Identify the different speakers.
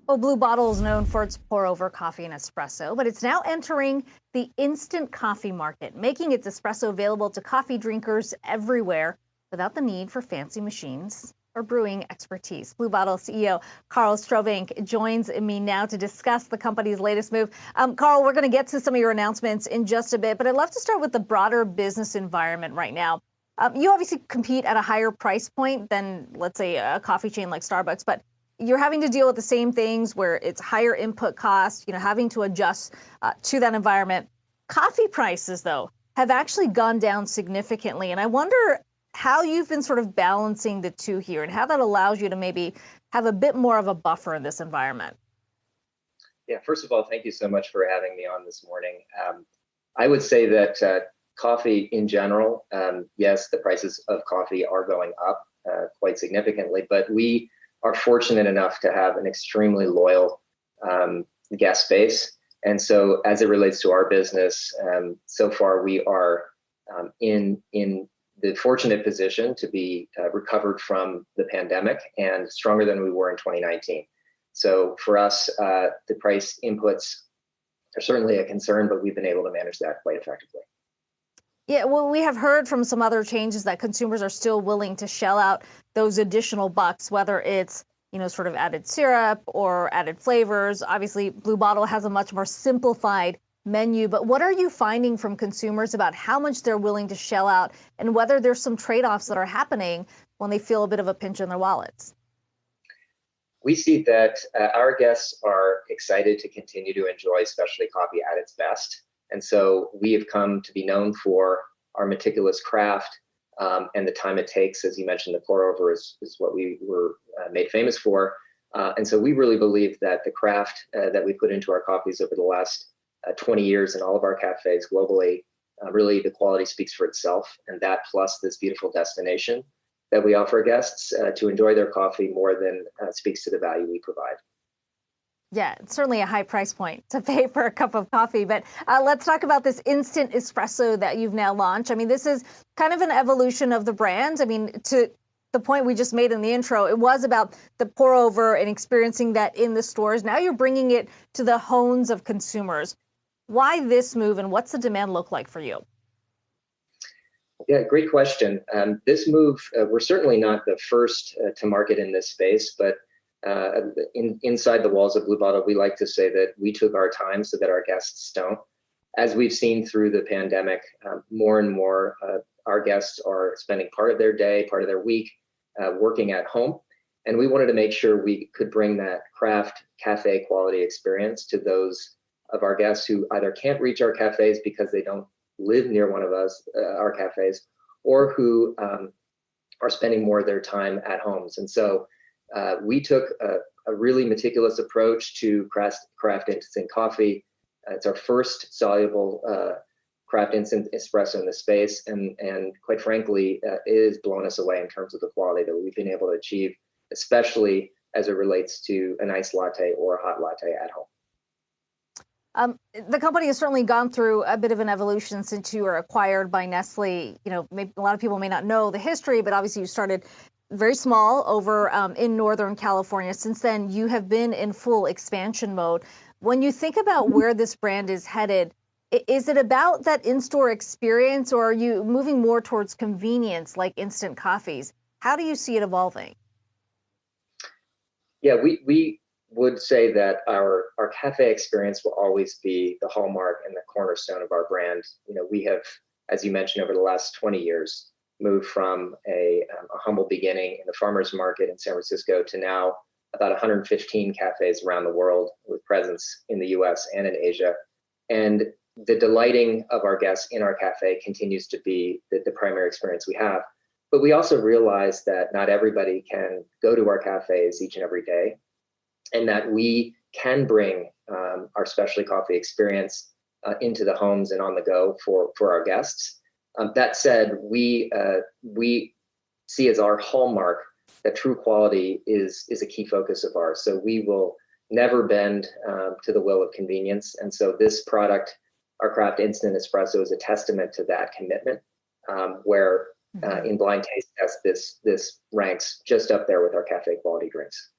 Speaker 1: Well, Blue Bottle is known for its pour-over coffee and espresso, but it's now entering the instant coffee market, making its espresso available to coffee drinkers everywhere without the need for fancy machines or brewing expertise. Blue Bottle CEO Karl Strovink joins me now to discuss the company's latest move. Karl, we're going to get to some of your announcements in just a bit, but I'd love to start with the broader business environment right now. You obviously compete at a higher price point than, let's say, a coffee chain like Starbucks, but you're having to deal with the same things where it's higher input costs, having to adjust to that environment. Coffee prices, though, have actually gone down significantly. And I wonder how you've been sort of balancing the two here and how that allows you to maybe have a bit more of a buffer in this environment.
Speaker 2: Yeah, first of all, thank you so much for having me on this morning. I would say that coffee in general, yes, the prices of coffee are going up quite significantly, but we are fortunate enough to have an extremely loyal guest base. And so as it relates to our business, so far we are in the fortunate position to be recovered from the pandemic and stronger than we were in 2019. So for us, the price inputs are certainly a concern, but we've been able to manage that quite effectively.
Speaker 1: Yeah, well, we have heard from some other changes that consumers are still willing to shell out those additional bucks, whether it's, sort of added syrup or added flavors. Obviously, Blue Bottle has a much more simplified menu, but what are you finding from consumers about how much they're willing to shell out and whether there's some trade-offs that are happening when they feel a bit of a pinch in their wallets?
Speaker 2: We see that our guests are excited to continue to enjoy specialty coffee at its best. And so we have come to be known for our meticulous craft and the time it takes. As you mentioned, the pour over is what we were made famous for. And so we really believe that the craft that we put into our coffees over the last 20 years in all of our cafes globally, really the quality speaks for itself. And that plus this beautiful destination that we offer guests to enjoy their coffee more than speaks to the value we provide.
Speaker 1: Yeah, it's certainly a high price point to pay for a cup of coffee. But let's talk about this instant espresso that you've now launched. I mean, this is kind of an evolution of the brand. I mean, to the point we just made in the intro, it was about the pour over and experiencing that in the stores. Now you're bringing it to the homes of consumers. Why this move and what's the demand look like for you?
Speaker 2: Yeah, great question. This move, we're certainly not the first to market in this space, but inside the walls of Blue Bottle, we like to say that we took our time so that our guests don't. As we've seen through the pandemic, more and more our guests are spending part of their day, part of their week working at home. And we wanted to make sure we could bring that craft cafe quality experience to those of our guests who either can't reach our cafes because they don't live near one of us, our cafes, or who are spending more of their time at homes. And so we took a really meticulous approach to craft instant coffee. It's our first soluble craft instant espresso in the space, and quite frankly, it has blown us away in terms of the quality that we've been able to achieve, especially as it relates to an iced latte or a hot latte at home.
Speaker 1: The company has certainly gone through a bit of an evolution since you were acquired by Nestle. Maybe a lot of people may not know the history, but obviously you started very small over in Northern California. Since then, you have been in full expansion mode. When you think about where this brand is headed, is it about that in-store experience, or are you moving more towards convenience like instant coffees? How do you see it evolving?
Speaker 2: Yeah, we would say that our cafe experience will always be the hallmark and the cornerstone of our brand. We have, as you mentioned, over the last 20 years, moved from a humble beginning in the farmers market in San Francisco to now about 115 cafes around the world with presence in the US and in Asia. And the delighting of our guests in our cafe continues to be the primary experience we have. But we also realize that not everybody can go to our cafes each and every day, and that we can bring our specialty coffee experience into the homes and on the go for our guests. That said, we see as our hallmark that true quality is a key focus of ours. So we will never bend to the will of convenience. And so this product, our craft instant espresso, is a testament to that commitment, where in blind taste test, this ranks just up there with our cafe quality drinks.